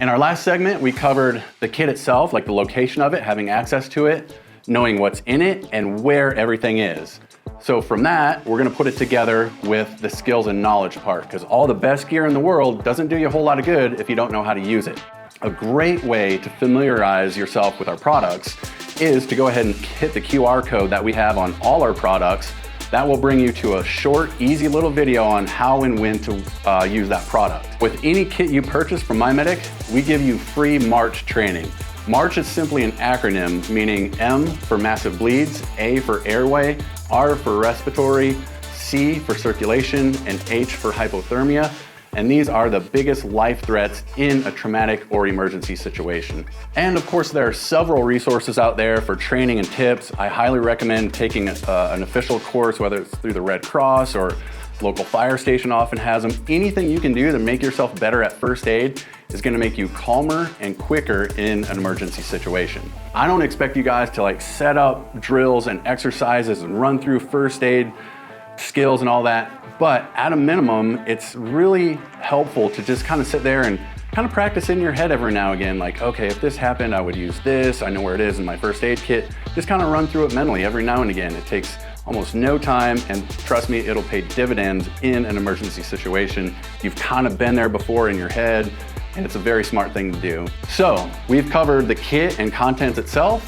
In our last segment, we covered the kit itself, like the location of it, having access to it, knowing what's in it, and where everything is. So from that, we're gonna put it together with the skills and knowledge part, because all the best gear in the world doesn't do you a whole lot of good if you don't know how to use it. A great way to familiarize yourself with our products is to go ahead and hit the QR code that we have on all our products. That will bring you to a short, easy little video on how and when to use that product. With any kit you purchase from MyMedic, we give you free March training. March is simply an acronym, meaning M for massive bleeds, A for airway, R for respiratory, C for circulation, and H for hypothermia. And these are the biggest life threats in a traumatic or emergency situation. And of course, there are several resources out there for training and tips. I highly recommend taking an official course, whether it's through the Red Cross or local fire station often has them. Anything you can do to make yourself better at first aid is gonna make you calmer and quicker in an emergency situation. I don't expect you guys to like set up drills and exercises and run through first aid skills and all that. But at a minimum, it's really helpful to just kind of sit there and kind of practice in your head every now and again, like, okay, if this happened, I would use this. I know where it is in my first aid kit. Just kind of run through it mentally every now and again. It takes almost no time, and trust me, it'll pay dividends in an emergency situation. You've kind of been there before in your head, and it's a very smart thing to do. So we've covered the kit and contents itself,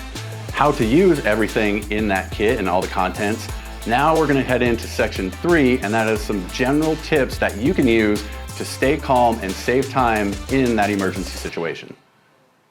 how to use everything in that kit and all the contents. Now we're gonna head into section 3, and that is some general tips that you can use to stay calm and save time in that emergency situation.